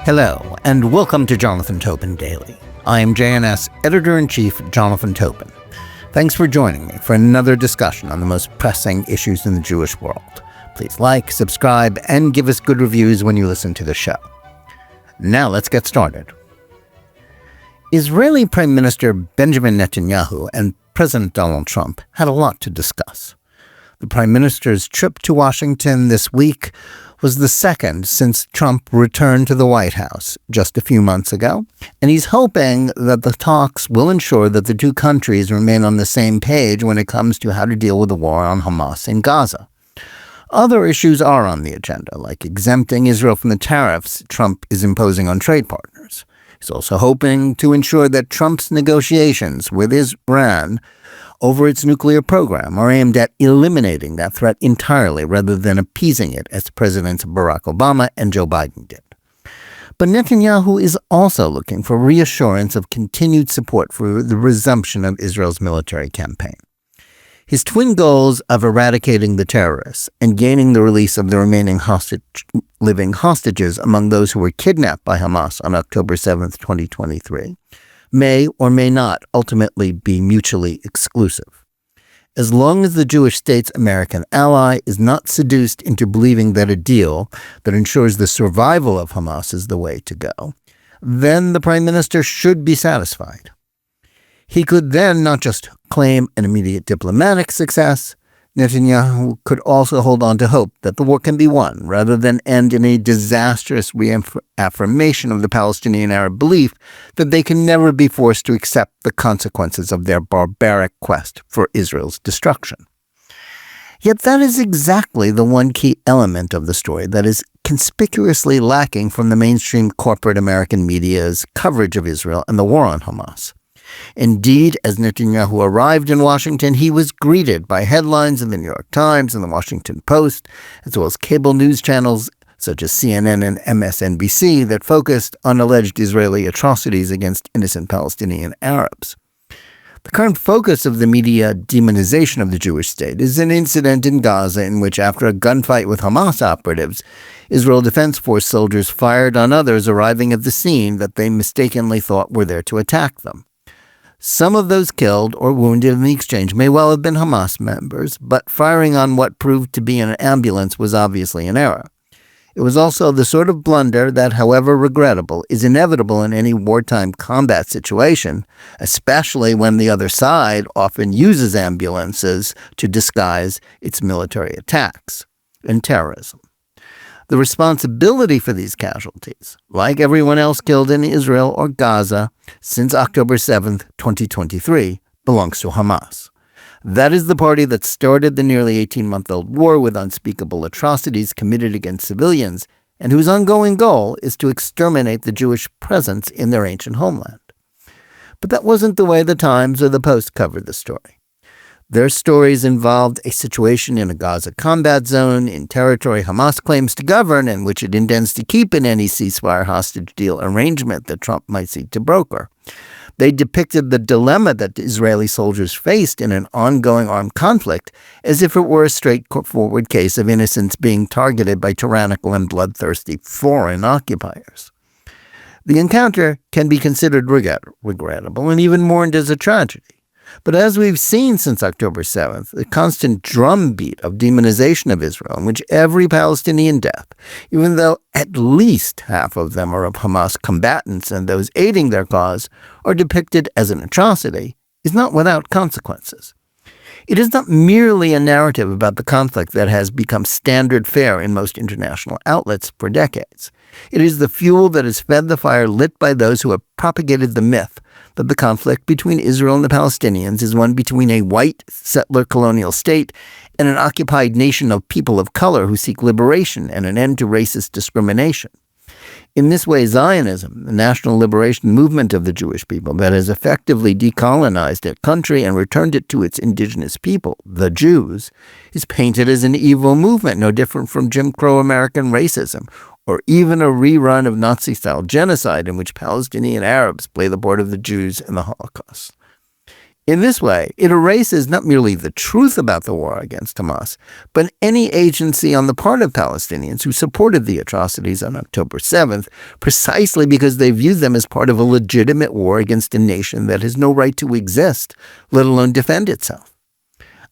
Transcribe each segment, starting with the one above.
Hello, and welcome to Jonathan Tobin Daily. I am JNS Editor-in-Chief Jonathan Tobin. Thanks for joining me for another discussion on the most pressing issues in the Jewish world. Please like, subscribe, and give us good reviews when you listen to the show. Now let's get started. Israeli Prime Minister Benjamin Netanyahu and President Donald Trump had a lot to discuss. The Prime Minister's trip to Washington this week was the second since Trump returned to the White House just a few months ago, and he's hoping that the talks will ensure that the two countries remain on the same page when it comes to how to deal with the war on Hamas in Gaza. Other issues are on the agenda, like exempting Israel from the tariffs Trump is imposing on trade partners. He's also hoping to ensure that Trump's negotiations with Iran over its nuclear program are aimed at eliminating that threat entirely rather than appeasing it, as Presidents Barack Obama and Joe Biden did. But Netanyahu is also looking for reassurance of continued support for the resumption of Israel's military campaign. His twin goals of eradicating the terrorists and gaining the release of the remaining living hostages among those who were kidnapped by Hamas on October 7, 2023, may or may not ultimately be mutually exclusive. As long as the Jewish state's American ally is not seduced into believing that a deal that ensures the survival of Hamas is the way to go, then the Prime Minister should be satisfied. He could then not just claim an immediate diplomatic success, Netanyahu could also hold on to hope that the war can be won, rather than end in a disastrous reaffirmation of the Palestinian Arab belief that they can never be forced to accept the consequences of their barbaric quest for Israel's destruction. Yet that is exactly the one key element of the story that is conspicuously lacking from the mainstream corporate American media's coverage of Israel and the war on Hamas. Indeed, as Netanyahu arrived in Washington, he was greeted by headlines in the New York Times and the Washington Post, as well as cable news channels such as CNN and MSNBC that focused on alleged Israeli atrocities against innocent Palestinian Arabs. The current focus of the media demonization of the Jewish state is an incident in Gaza in which, after a gunfight with Hamas operatives, Israel Defense Force soldiers fired on others arriving at the scene that they mistakenly thought were there to attack them. Some of those killed or wounded in the exchange may well have been Hamas members, but firing on what proved to be an ambulance was obviously an error. It was also the sort of blunder that, however regrettable, is inevitable in any wartime combat situation, especially when the other side often uses ambulances to disguise its military attacks and terrorism. The responsibility for these casualties, like everyone else killed in Israel or Gaza since October 7, 2023, belongs to Hamas. That is the party that started the nearly 18-month-old war with unspeakable atrocities committed against civilians, and whose ongoing goal is to exterminate the Jewish presence in their ancient homeland. But that wasn't the way the Times or the Post covered the story. Their stories involved a situation in a Gaza combat zone in territory Hamas claims to govern and which it intends to keep in any ceasefire hostage deal arrangement that Trump might seek to broker. They depicted the dilemma that Israeli soldiers faced in an ongoing armed conflict as if it were a straightforward case of innocents being targeted by tyrannical and bloodthirsty foreign occupiers. The encounter can be considered regrettable and even mourned as a tragedy. But as we've seen since October 7th, the constant drumbeat of demonization of Israel, in which every Palestinian death, even though at least half of them are of Hamas combatants and those aiding their cause, are depicted as an atrocity, is not without consequences. It is not merely a narrative about the conflict that has become standard fare in most international outlets for decades. It is the fuel that has fed the fire lit by those who have propagated the myth that the conflict between Israel and the Palestinians is one between a white settler colonial state and an occupied nation of people of color who seek liberation and an end to racist discrimination. In this way, Zionism, the national liberation movement of the Jewish people that has effectively decolonized their country and returned it to its indigenous people, the Jews, is painted as an evil movement, no different from Jim Crow American racism, or even a rerun of Nazi-style genocide in which Palestinian Arabs play the part of the Jews in the Holocaust. In this way, it erases not merely the truth about the war against Hamas, but any agency on the part of Palestinians who supported the atrocities on October 7th, precisely because they viewed them as part of a legitimate war against a nation that has no right to exist, let alone defend itself.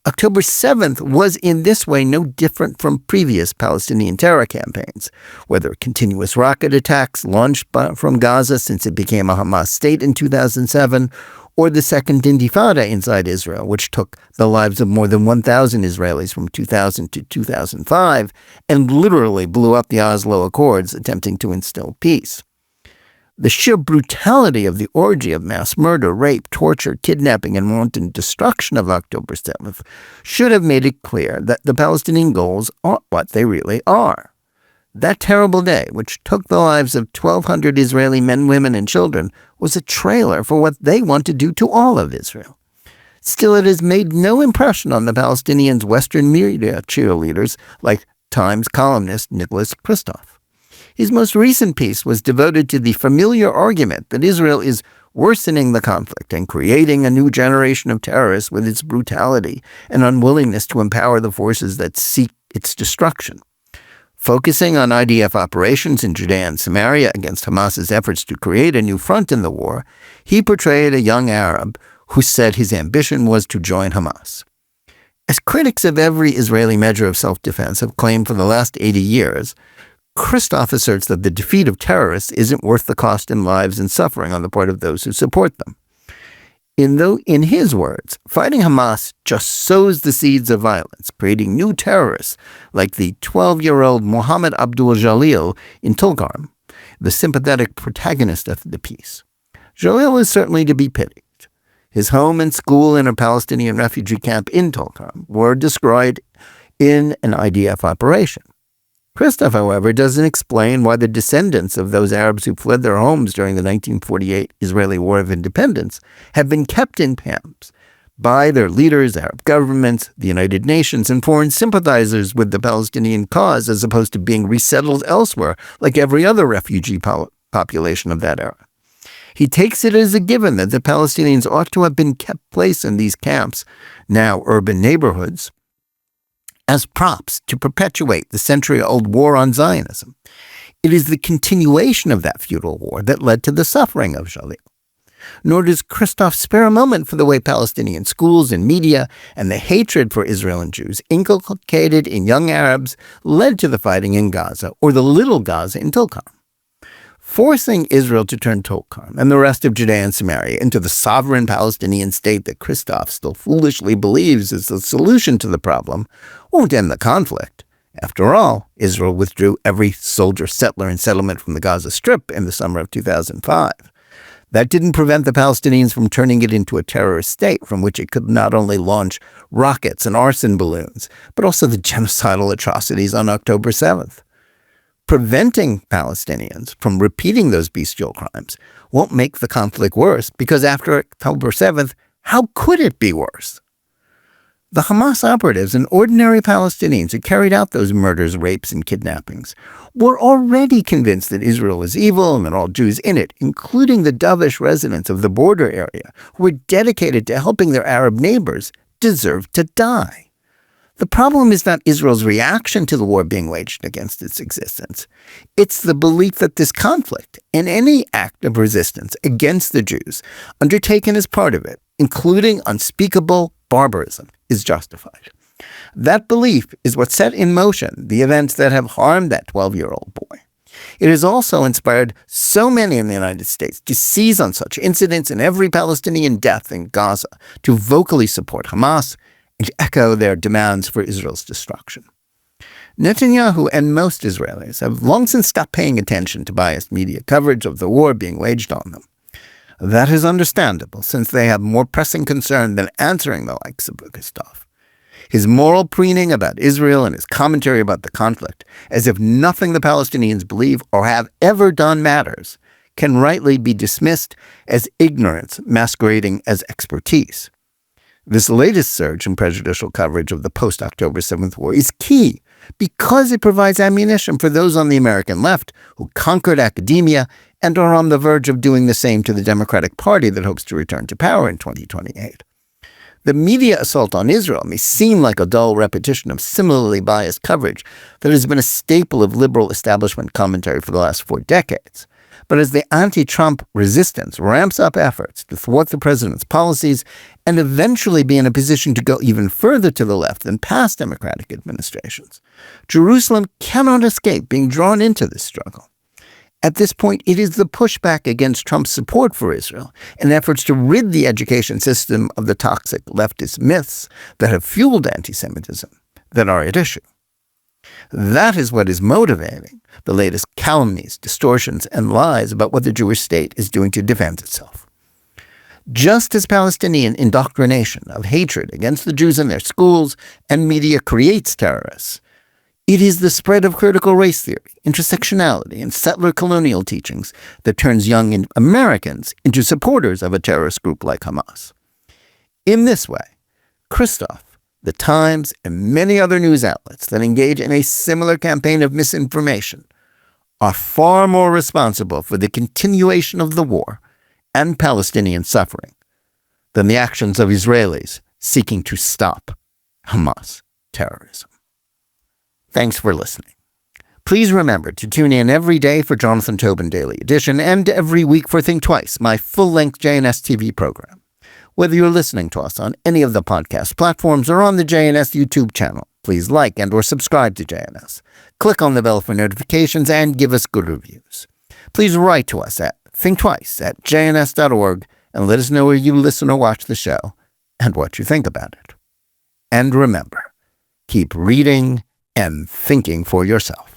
October 7th was in this way no different from previous Palestinian terror campaigns, whether continuous rocket attacks launched from Gaza since it became a Hamas state in 2007, or the Second Intifada inside Israel, which took the lives of more than 1,000 Israelis from 2000 to 2005 and literally blew up the Oslo Accords attempting to instill peace. The sheer brutality of the orgy of mass murder, rape, torture, kidnapping, and wanton destruction of October 7th should have made it clear that the Palestinian goals are what they really are. That terrible day, which took the lives of 1,200 Israeli men, women, and children, was a trailer for what they want to do to all of Israel. Still, it has made no impression on the Palestinians' Western media cheerleaders like Times columnist Nicholas Kristof. His most recent piece was devoted to the familiar argument that Israel is worsening the conflict and creating a new generation of terrorists with its brutality and unwillingness to empower the forces that seek its destruction. Focusing on IDF operations in Judea and Samaria against Hamas's efforts to create a new front in the war, he portrayed a young Arab who said his ambition was to join Hamas. As critics of every Israeli measure of self-defense have claimed for the last 80 years, Kristof asserts that the defeat of terrorists isn't worth the cost in lives and suffering on the part of those who support them. In his words, fighting Hamas just sows the seeds of violence, creating new terrorists like the 12-year-old Mohammed Abdul Jalil in Tulkarm, the sympathetic protagonist of the piece. Jalil is certainly to be pitied. His home and school in a Palestinian refugee camp in Tulkarm were destroyed in an IDF operation. Kristof, however, doesn't explain why the descendants of those Arabs who fled their homes during the 1948 Israeli War of Independence have been kept in camps by their leaders, Arab governments, the United Nations, and foreign sympathizers with the Palestinian cause as opposed to being resettled elsewhere like every other refugee population of that era. He takes it as a given that the Palestinians ought to have been kept placed in these camps, now urban neighborhoods, as props to perpetuate the century-old war on Zionism. It is the continuation of that futile war that led to the suffering of Jalil. Nor does Kristof spare a moment for the way Palestinian schools and media and the hatred for Israel and Jews inculcated in young Arabs led to the fighting in Gaza, or the Little Gaza in Tulkarm. Forcing Israel to turn Tulkarm and the rest of Judea and Samaria into the sovereign Palestinian state that Kristof still foolishly believes is the solution to the problem won't end the conflict. After all, Israel withdrew every soldier, settler, and settlement from the Gaza Strip in the summer of 2005. That didn't prevent the Palestinians from turning it into a terrorist state from which it could not only launch rockets and arson balloons, but also the genocidal atrocities on October 7th. Preventing Palestinians from repeating those bestial crimes won't make the conflict worse, because after October 7th, how could it be worse? The Hamas operatives and ordinary Palestinians who carried out those murders, rapes, and kidnappings were already convinced that Israel is evil and that all Jews in it, including the dovish residents of the border area who were dedicated to helping their Arab neighbors, deserved to die. The problem is not Israel's reaction to the war being waged against its existence. It's the belief that this conflict and any act of resistance against the Jews undertaken as part of it, including unspeakable barbarism, is justified. That belief is what set in motion the events that have harmed that 12-year-old boy. It has also inspired so many in the United States to seize on such incidents and every Palestinian death in Gaza to vocally support Hamas and echo their demands for Israel's destruction. Netanyahu and most Israelis have long since stopped paying attention to biased media coverage of the war being waged on them. That is understandable, since they have more pressing concern than answering the likes of Kristof. His moral preening about Israel and his commentary about the conflict, as if nothing the Palestinians believe or have ever done matters, can rightly be dismissed as ignorance masquerading as expertise. This latest surge in prejudicial coverage of the post-October 7th war is key because it provides ammunition for those on the American left who conquered academia and are on the verge of doing the same to the Democratic Party that hopes to return to power in 2028. The media assault on Israel may seem like a dull repetition of similarly biased coverage that has been a staple of liberal establishment commentary for the last 4 decades. But as the anti-Trump resistance ramps up efforts to thwart the president's policies and eventually be in a position to go even further to the left than past Democratic administrations, Jerusalem cannot escape being drawn into this struggle. At this point, it is the pushback against Trump's support for Israel and efforts to rid the education system of the toxic leftist myths that have fueled anti-Semitism that are at issue. That is what is motivating the latest calumnies, distortions, and lies about what the Jewish state is doing to defend itself. Just as Palestinian indoctrination of hatred against the Jews in their schools and media creates terrorists, it is the spread of critical race theory, intersectionality, and settler colonial teachings that turns young Americans into supporters of a terrorist group like Hamas. In this way, Christoph, The Times, and many other news outlets that engage in a similar campaign of misinformation are far more responsible for the continuation of the war and Palestinian suffering than the actions of Israelis seeking to stop Hamas terrorism. Thanks for listening. Please remember to tune in every day for Jonathan Tobin Daily Edition and every week for Think Twice, my full-length JNS TV program. Whether you're listening to us on any of the podcast platforms or on the JNS YouTube channel, please like and or subscribe to JNS. Click on the bell for notifications and give us good reviews. Please write to us at thinktwice@jns.org and let us know where you listen or watch the show and what you think about it. And remember, keep reading and thinking for yourself.